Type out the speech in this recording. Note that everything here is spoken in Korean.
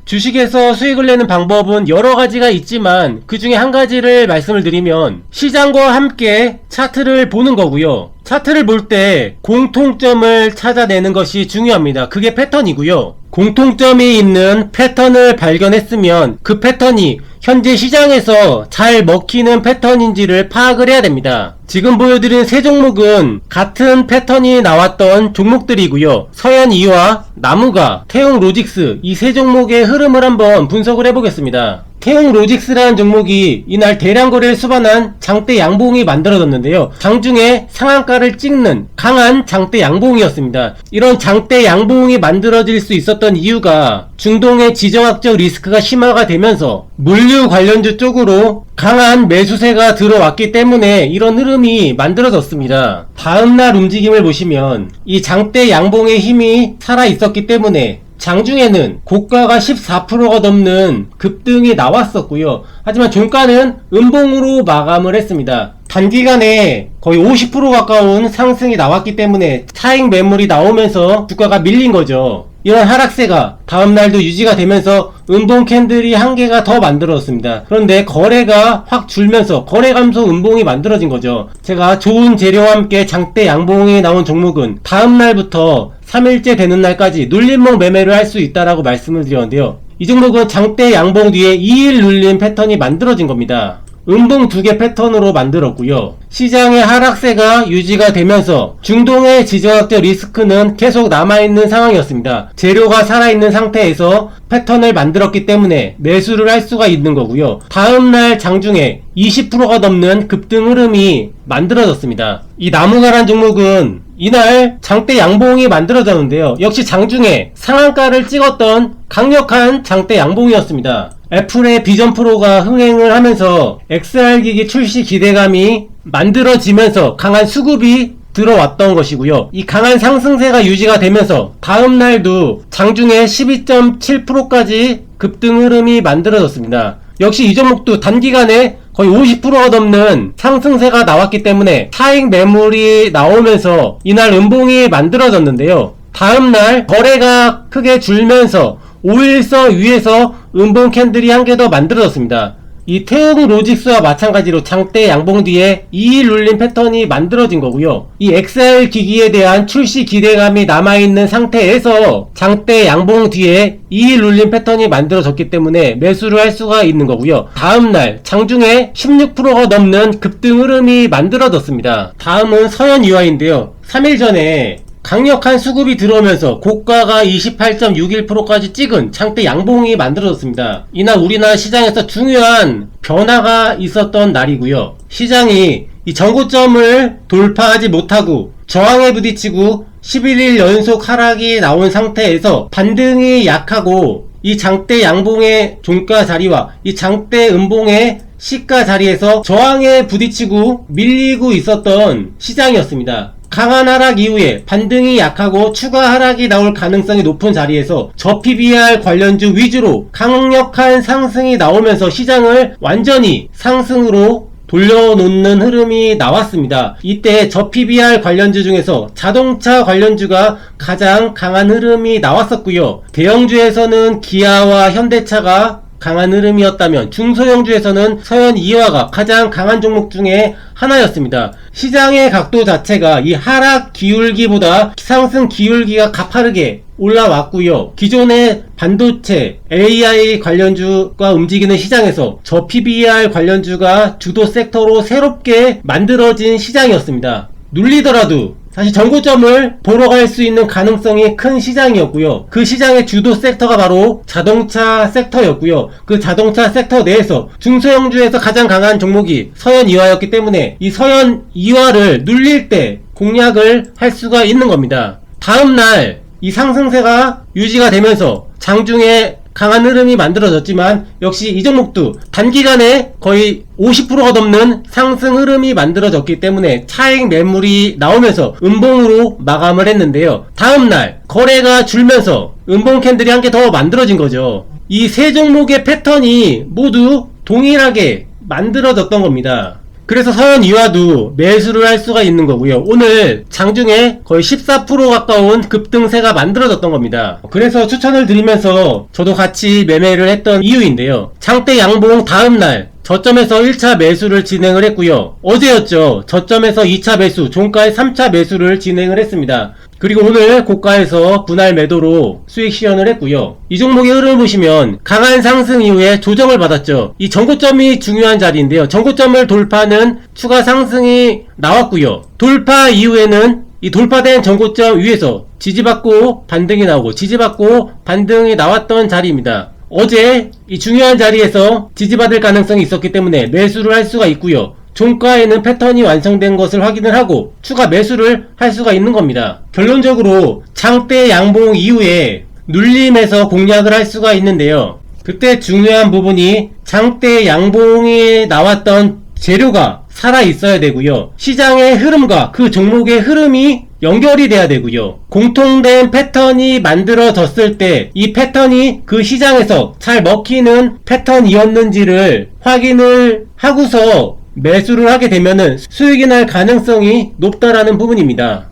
주식에서 수익을 내는 방법은 여러 가지가 있지만 그 중에 한 가지를 말씀을 드리면 시장과 함께 차트를 보는 거고요. 차트를 볼 때 공통점을 찾아내는 것이 중요합니다. 그게 패턴이고요. 공통점이 있는 패턴을 발견했으면 그 패턴이 현재 시장에서 잘 먹히는 패턴인지를 파악을 해야 됩니다. 지금 보여드린 세 종목은 같은 패턴이 나왔던 종목들이고요. 서현이와 나무가, 태용로직스 이 세 종목의 흐름을 한번 분석을 해보겠습니다. 태용로직스라는 종목이 이날 대량 거래를 수반한 장대 양봉이 만들어졌는데요. 장중에 상한가를 찍는 강한 장대 양봉이었습니다. 이런 장대 양봉이 만들어질 수 있었던 이유가 중동의 지정학적 리스크가 심화가 되면서 물류 관련주 쪽으로 강한 매수세가 들어왔기 때문에 이런 흐름이 만들어졌습니다. 다음날 움직임을 보시면 이 장대 양봉의 힘이 살아있었기 때문에 장중에는 고가가 14%가 넘는 급등이 나왔었고요. 하지만 종가는 음봉으로 마감을 했습니다. 단기간에 거의 50% 가까운 상승이 나왔기 때문에 차익 매물이 나오면서 주가가 밀린 거죠. 이런 하락세가 다음날도 유지가 되면서 음봉 캔들이 한 개가 더 만들어졌습니다. 그런데 거래가 확 줄면서 거래 감소 음봉이 만들어진 거죠. 제가 좋은 재료와 함께 장대 양봉이 나온 종목은 다음날부터 3일째 되는 날까지 눌림목 매매를 할 수 있다라고 말씀을 드렸는데요. 이 종목은 장대 양봉 뒤에 2일 눌림 패턴이 만들어진 겁니다. 음봉 2개 패턴으로 만들었고요. 시장의 하락세가 유지가 되면서 중동의 지정학적 리스크는 계속 남아있는 상황이었습니다. 재료가 살아있는 상태에서 패턴을 만들었기 때문에 매수를 할 수가 있는 거고요. 다음날 장중에 20%가 넘는 급등 흐름이 만들어졌습니다. 이 나무가란 종목은 이날 장대 양봉이 만들어졌는데요. 역시 장중에 상한가를 찍었던 강력한 장대 양봉이었습니다. 애플의 비전 프로가 흥행을 하면서 XR기기 출시 기대감이 만들어지면서 강한 수급이 들어왔던 것이고요. 이 강한 상승세가 유지가 되면서 다음날도 장중에 12.7%까지 급등 흐름이 만들어졌습니다. 역시 이 종목도 단기간에 거의 50%가 넘는 상승세가 나왔기 때문에 차익 매물이 나오면서 이날 음봉이 만들어졌는데요. 다음날 거래가 크게 줄면서 5일선 위에서 음봉 캔들이 한 개 더 만들어졌습니다. 이 태용로직스와 마찬가지로 장대 양봉 뒤에 2일 눌림 패턴이 만들어진 거고요. 이 XR 기기에 대한 출시 기대감이 남아있는 상태에서 장대 양봉 뒤에 2일 눌림 패턴이 만들어졌기 때문에 매수를 할 수가 있는 거고요. 다음날 장중에 16%가 넘는 급등 흐름이 만들어졌습니다. 다음은 서현유아인데요. 3일 전에 강력한 수급이 들어오면서 고가가 28.61%까지 찍은 장대 양봉이 만들어졌습니다. 이날 우리나라 시장에서 중요한 변화가 있었던 날이고요. 시장이 이 전고점을 돌파하지 못하고 저항에 부딪히고 11일 연속 하락이 나온 상태에서 반등이 약하고 이 장대 양봉의 종가 자리와 이 장대 음봉의 시가 자리에서 저항에 부딪히고 밀리고 있었던 시장이었습니다. 강한 하락 이후에 반등이 약하고 추가 하락이 나올 가능성이 높은 자리에서 저PBR 관련주 위주로 강력한 상승이 나오면서 시장을 완전히 상승으로 돌려놓는 흐름이 나왔습니다. 이때 저PBR 관련주 중에서 자동차 관련주가 가장 강한 흐름이 나왔었고요. 대형주에서는 기아와 현대차가 강한 흐름이었다면 중소형주에서는 서현이화가 가장 강한 종목 중에 하나였습니다. 시장의 각도 자체가 이 하락 기울기보다 상승 기울기가 가파르게 올라왔고요. 기존의 반도체, AI 관련주가 움직이는 시장에서 저PBR 관련주가 주도 섹터로 새롭게 만들어진 시장이었습니다. 눌리더라도 사실 전고점을 보러 갈 수 있는 가능성이 큰 시장이었고요. 그 시장의 주도 섹터가 바로 자동차 섹터였고요. 그 자동차 섹터 내에서 중소형주에서 가장 강한 종목이 서현이화였기 때문에 이 서현이화를 눌릴 때 공략을 할 수가 있는 겁니다. 다음날 이 상승세가 유지가 되면서 장중에 강한 흐름이 만들어졌지만 역시 이 종목도 단기간에 거의 50%가 넘는 상승 흐름이 만들어졌기 때문에 차익 매물이 나오면서 음봉으로 마감을 했는데요. 다음날 거래가 줄면서 음봉 캔들이 한 개 더 만들어진 거죠. 이 세 종목의 패턴이 모두 동일하게 만들어졌던 겁니다. 그래서 서현 이화도 매수를 할 수가 있는 거고요. 오늘 장중에 거의 14% 가까운 급등세가 만들어졌던 겁니다. 그래서 추천을 드리면서 저도 같이 매매를 했던 이유인데요. 장대 양봉 다음날 저점에서 1차 매수를 진행을 했고요. 어제였죠. 저점에서 2차 매수, 종가에 3차 매수를 진행을 했습니다. 그리고 오늘 고가에서 분할 매도로 수익 실현을 했고요. 이 종목의 흐름을 보시면 강한 상승 이후에 조정을 받았죠. 이 전고점이 중요한 자리인데요. 전고점을 돌파하는 추가 상승이 나왔고요. 돌파 이후에는 이 돌파된 전고점 위에서 지지받고 반등이 나오고 지지받고 반등이 나왔던 자리입니다. 어제 이 중요한 자리에서 지지받을 가능성이 있었기 때문에 매수를 할 수가 있고요. 종가에는 패턴이 완성된 것을 확인을 하고 추가 매수를 할 수가 있는 겁니다. 결론적으로 장대 양봉 이후에 눌림에서 공략을 할 수가 있는데요. 그때 중요한 부분이 장대 양봉이 나왔던 재료가 살아 있어야 되고요. 시장의 흐름과 그 종목의 흐름이 연결이 돼야 되고요. 공통된 패턴이 만들어졌을 때 이 패턴이 그 시장에서 잘 먹히는 패턴이었는지를 확인을 하고서 매수를 하게 되면은 수익이 날 가능성이 높다라는 부분입니다.